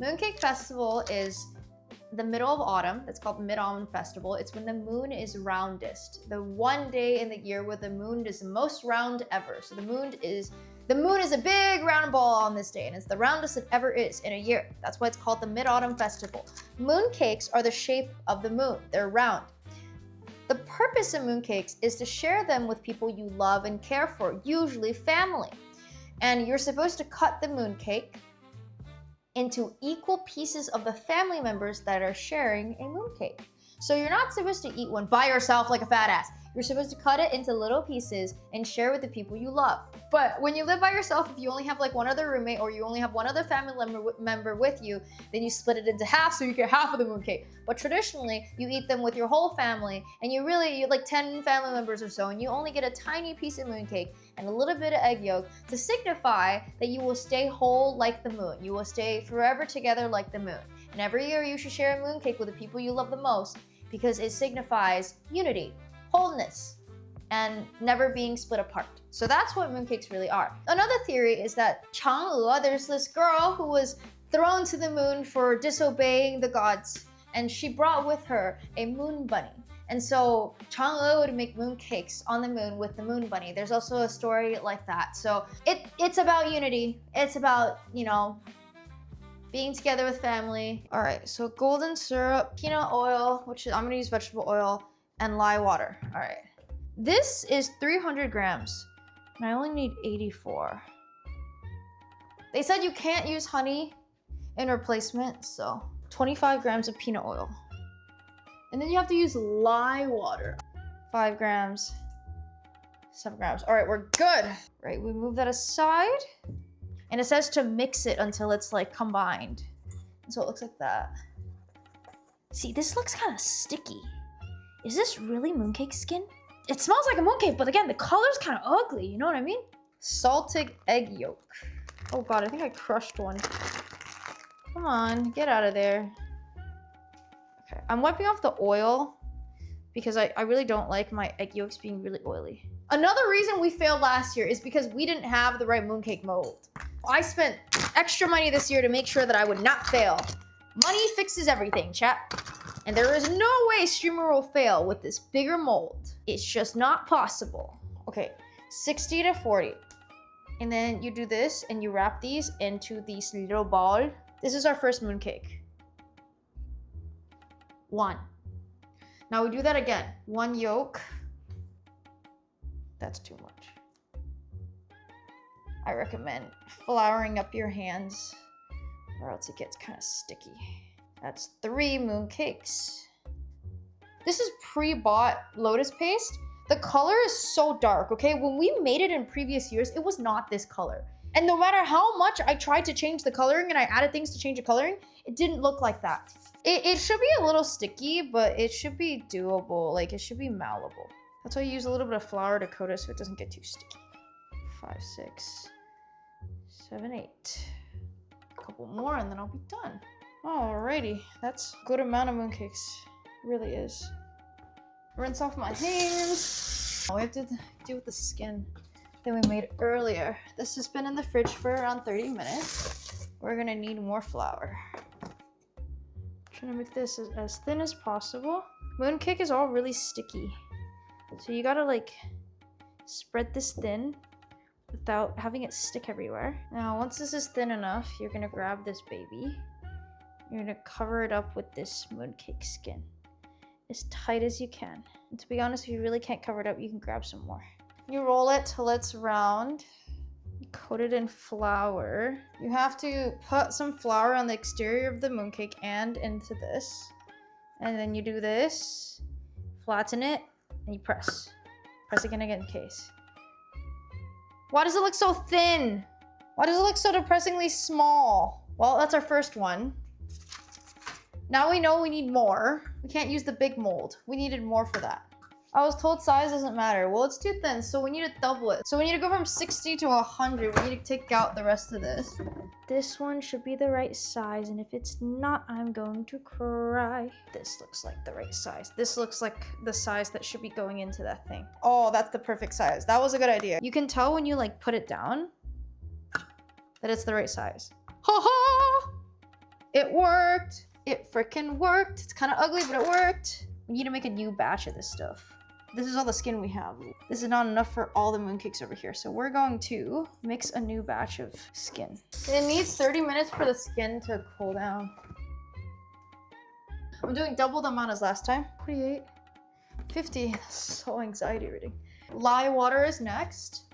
Mooncake Festival is the middle of autumn. It's called Mid-Autumn Festival. It's when the moon is roundest. The one day in the year where the moon is the most round ever. So the moon is a big round ball on this day, and it's the roundest it ever is in a year. That's why it's called the Mid-Autumn Festival. Mooncakes are the shape of the moon. They're round. The purpose of mooncakes is to share them with people you love and care for, usually family. And you're supposed to cut the mooncake into equal pieces of the family members that are sharing a mooncake. So you're not supposed to eat one by yourself like a fat ass. You're supposed to cut it into little pieces and share with the people you love. But when you live by yourself, if you only have like one other roommate or you only have one other family member with you, then you split it into half so you get half of the mooncake. But traditionally, you eat them with your whole family, and you like 10 family members or so, and you only get a tiny piece of mooncake and a little bit of egg yolk to signify that you will stay whole like the moon. You will stay forever together like the moon. And every year you should share a mooncake with the people you love the most because it signifies unity, wholeness, and never being split apart. So that's what mooncakes really are. Another theory is that Chang'e, there's this girl who was thrown to the moon for disobeying the gods, and she brought with her a moon bunny. And so Chang'e would make mooncakes on the moon with the moon bunny. There's also a story like that. So it's about unity. It's about, you know, being together with family. All right, so golden syrup, peanut oil, which I'm gonna use vegetable oil, and lye water. All right. This is 300 grams, and I only need 84. They said you can't use honey in replacement, so 25 grams of peanut oil. And then you have to use lye water. 5 grams, 7 grams. All right, we're good. Right, we move that aside. And it says to mix it until it's like combined. So it looks like that. See, this looks kind of sticky. Is this really mooncake skin? It smells like a mooncake, but again, the color's kind of ugly, you know what I mean? Salted egg yolk. Oh God, I think I crushed one. Come on, get out of there. Okay, I'm wiping off the oil because I really don't like my egg yolks being really oily. Another reason we failed last year is because we didn't have the right mooncake mold. I spent extra money this year to make sure that I would not fail. Money fixes everything, chat. And there is no way Streamer will fail with this bigger mold. It's just not possible. Okay, 60 to 40. And then you do this and you wrap these into this little ball. This is our first mooncake. 1. Now we do that again. 1 yolk. That's too much. I recommend flouring up your hands or else it gets kind of sticky. That's 3 mooncakes. This is pre-bought lotus paste. The color is so dark, okay? When we made it in previous years, it was not this color. And no matter how much I tried to change the coloring and I added things to change the coloring, it didn't look like that. It should be a little sticky, but it should be doable. Like, it should be malleable. That's why I use a little bit of flour to coat it so it doesn't get too sticky. 5, 6, 7, 8. A couple more and then I'll be done. Alrighty, that's a good amount of mooncakes. It really is. Rinse off my hands. We have to deal with the skin that we made earlier. This has been in the fridge for around 30 minutes. We're gonna need more flour. Trying to make this as thin as possible. Mooncake is all really sticky. So you gotta like spread this thin without having it stick everywhere. Now, once this is thin enough, you're gonna grab this baby. You're gonna cover it up with this mooncake skin as tight as you can. And to be honest, if you really can't cover it up, you can grab some more. You roll it till it's round. You coat it in flour. You have to put some flour on the exterior of the mooncake and into this. And then you do this, flatten it, and you press. Press again in case. Why does it look so thin? Why does it look so depressingly small? Well, that's our first one. Now we know we need more. We can't use the big mold. We needed more for that. I was told size doesn't matter. Well, it's too thin, so we need to double it. So we need to go from 60 to 100. We need to take out the rest of this. This one should be the right size, and if it's not, I'm going to cry. This looks like the right size. This looks like the size that should be going into that thing. Oh, that's the perfect size. That was a good idea. You can tell when you like put it down that it's the right size. Ha ha! It worked. It freaking worked. It's kind of ugly, but it worked. We need to make a new batch of this stuff. This is all the skin we have. This is not enough for all the mooncakes over here. So we're going to mix a new batch of skin. It needs 30 minutes for the skin to cool down. I'm doing double the amount as last time. 48, 50, that's so anxiety reading. Lye water is next.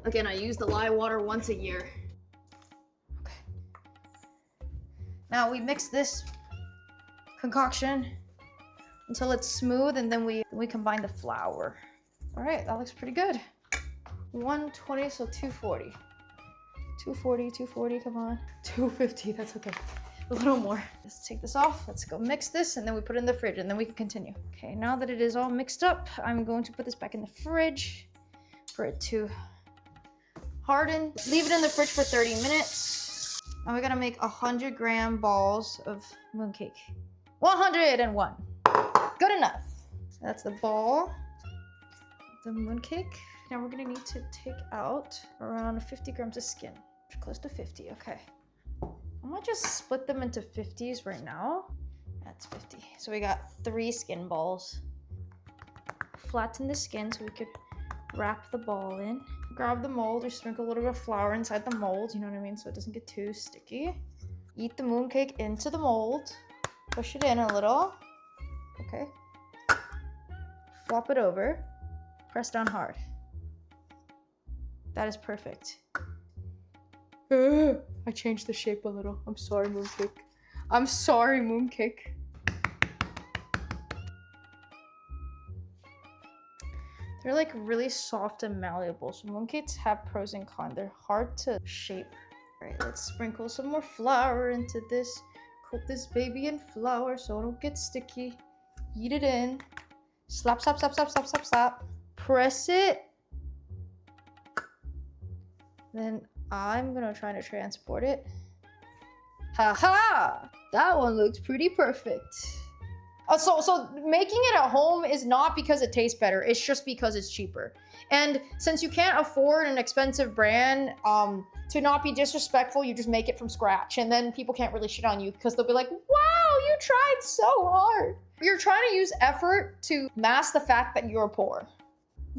Again, I use the lye water once a year. Okay. Now we mix this concoction until it's smooth, and then we combine the flour. All right, that looks pretty good. 120, so 240. 240, 240, come on. 250, that's okay. A little more. Let's take this off. Let's go mix this, and then we put it in the fridge, and then we can continue. Okay, now that it is all mixed up, I'm going to put this back in the fridge for it to harden. Leave it in the fridge for 30 minutes. Now we're gonna make 100-gram balls of mooncake. 101. Good enough. That's the ball, the mooncake. Now we're gonna need to take out around 50 grams of skin. Close to 50, okay. I might just split them into 50s right now. That's 50. So we got 3 skin balls. Flatten the skin so we could wrap the ball in. Grab the mold or sprinkle a little bit of flour inside the mold, you know what I mean? So it doesn't get too sticky. Eat the mooncake into the mold. Push it in a little. Okay. Flop it over. Press down hard. That is perfect. I changed the shape a little. I'm sorry, mooncake. I'm sorry, mooncake. They're like really soft and malleable. So mooncakes have pros and cons. They're hard to shape. All right, let's sprinkle some more flour into this. Coat this baby in flour so it don't get sticky. Eat it in. Slap, slap, slap, slap, slap, slap, slap. Press it. Then I'm gonna try to transport it. Haha! That one looks pretty perfect. So making it at home is not because it tastes better. It's just because it's cheaper. And since you can't afford an expensive brand, to not be disrespectful, you just make it from scratch. And then people can't really shit on you because they'll be like, wow, you tried so hard. You're trying to use effort to mask the fact that you're poor.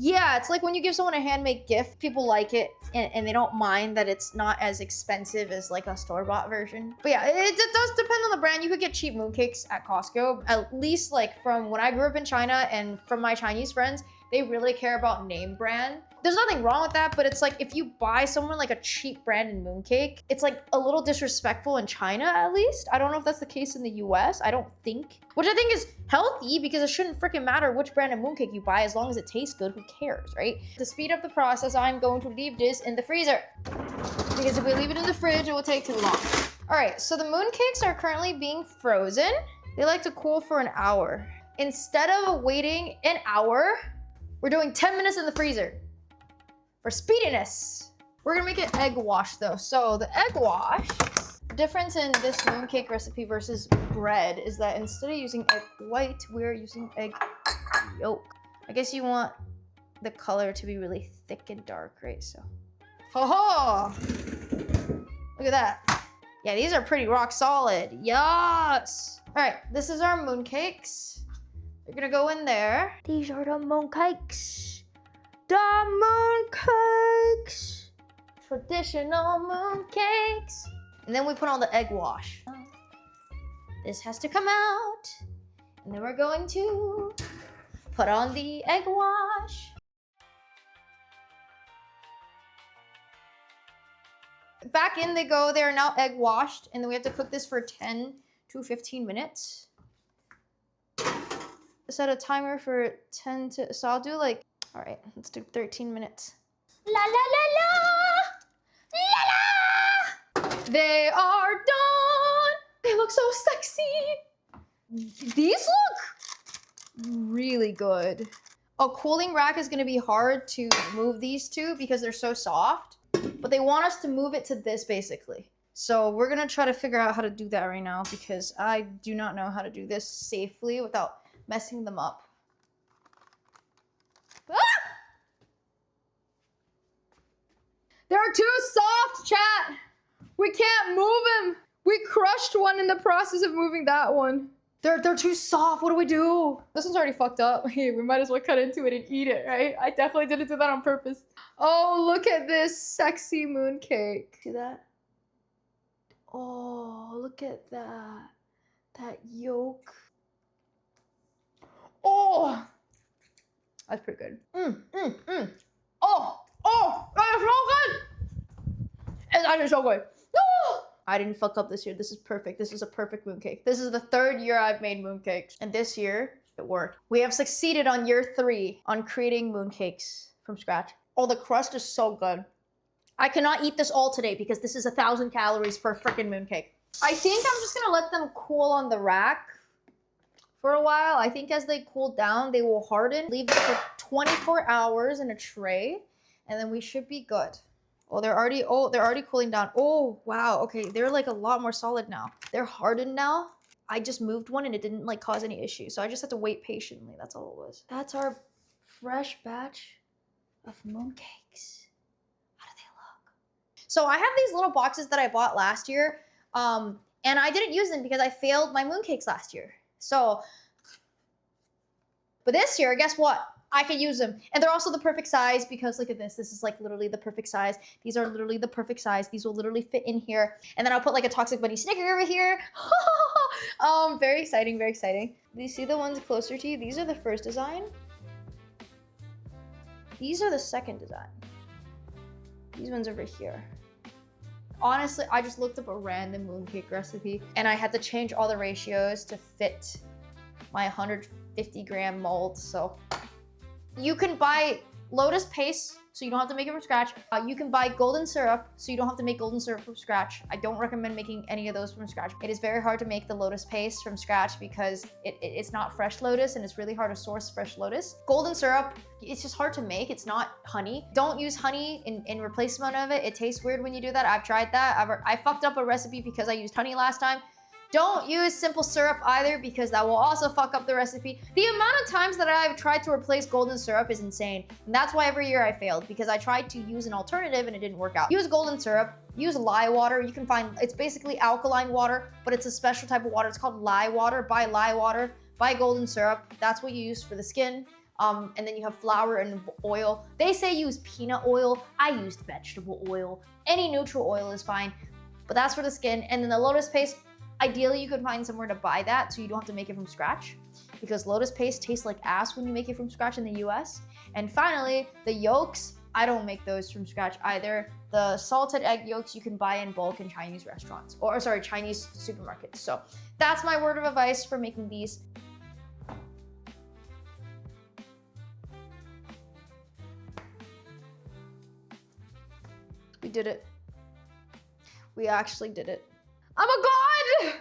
Yeah, it's like when you give someone a handmade gift, people like it and they don't mind that it's not as expensive as like a store-bought version. But yeah, it does depend on the brand. You could get cheap mooncakes at Costco. At least like from when I grew up in China and from my Chinese friends, they really care about name brand. There's nothing wrong with that, but it's like if you buy someone like a cheap branded mooncake, it's like a little disrespectful in China at least. I don't know if that's the case in the US. I don't think. Which I think is healthy because it shouldn't freaking matter which brand of mooncake you buy as long as it tastes good. Who cares, right? To speed up the process, I'm going to leave this in the freezer. Because if we leave it in the fridge, it will take too long. All right, so the mooncakes are currently being frozen. They like to cool for an hour. Instead of waiting an hour, we're doing 10 minutes in the freezer. For speediness. We're gonna make an egg wash though. So the egg wash, the difference in this mooncake recipe versus bread is that instead of using egg white, we're using egg yolk. I guess you want the color to be really thick and dark, right? So, ho-ho! Look at that. Yeah, these are pretty rock solid. Yes! All right, this is our mooncakes. They're gonna go in there. These are the mooncakes. The mooncakes. Traditional mooncakes. And then we put on the egg wash. This has to come out. And then we're going to put on the egg wash. Back in they go. They are now egg washed. And then we have to cook this for 10 to 15 minutes. Set a timer for 10 to, so I'll do like, all right, let's do 13 minutes. La la la la, la la. They are done. They look so sexy. These look really good. A cooling rack is gonna be hard to move these to because they're so soft, but they want us to move it to this basically. So we're gonna try to figure out how to do that right now because I do not know how to do this safely without messing them up. Ah! They're too soft, chat. We can't move them. We crushed one in the process of moving that one. They're too soft. What do we do? This one's already fucked up. We might as well cut into it and eat it, right? I definitely didn't do that on purpose. Oh, look at this sexy mooncake. See that? Oh, look at that. That yolk. Oh, that's pretty good. Oh, that is so good. It's actually so good. I didn't fuck up this year. This is perfect. This is a perfect mooncake. This is the 3rd year I've made mooncakes. And this year, it worked. We have succeeded on year 3 on creating mooncakes from scratch. Oh, the crust is so good. I cannot eat this all today because this is 1,000 calories per freaking mooncake. I think I'm just gonna let them cool on the rack for a while. I think as they cool down, they will harden. Leave them for 24 hours in a tray, and then we should be good. Oh, they're already cooling down. Oh, wow. Okay, they're like a lot more solid now. They're hardened now. I just moved one and it didn't like cause any issues. So I just had to wait patiently. That's all it was. That's our fresh batch of mooncakes. How do they look? So I have these little boxes that I bought last year. And I didn't use them because I failed my mooncakes last year. So, but this year, guess what? I could use them. And they're also the perfect size because look at this. This is like literally the perfect size. These are literally the perfect size. These will literally fit in here. And then I'll put like a Toxic Bunny sticker over here. Very exciting, very exciting. Do you see the ones closer to you? These are the first design. These are the second design. These ones over here. Honestly, I just looked up a random mooncake recipe and I had to change all the ratios to fit my 150 gram mold. So you can buy Lotus Paste, so you don't have to make it from scratch. You can buy golden syrup, so you don't have to make golden syrup from scratch. I don't recommend making any of those from scratch. It is very hard to make the Lotus Paste from scratch because it's not fresh lotus and it's really hard to source fresh lotus. Golden syrup, it's just hard to make. It's not honey. Don't use honey in replacement of it. It tastes weird when you do that. I've tried that. I fucked up a recipe because I used honey last time. Don't use simple syrup either because that will also fuck up the recipe. The amount of times that I've tried to replace golden syrup is insane. And that's why every year I failed because I tried to use an alternative and it didn't work out. Use golden syrup, use lye water. You can find, it's basically alkaline water, but it's a special type of water. It's called lye water. Buy lye water, buy golden syrup. That's what you use for the skin. And then you have flour and oil. They say use peanut oil. I used vegetable oil. Any neutral oil is fine, but that's for the skin. And then the Lotus Paste, ideally, you could find somewhere to buy that so you don't have to make it from scratch because Lotus Paste tastes like ass when you make it from scratch in the US. And finally, the yolks, I don't make those from scratch either. The salted egg yolks you can buy in bulk in Chinese restaurants, or sorry, Chinese supermarkets. So that's my word of advice for making these. We did it. We actually did it. I'm a god!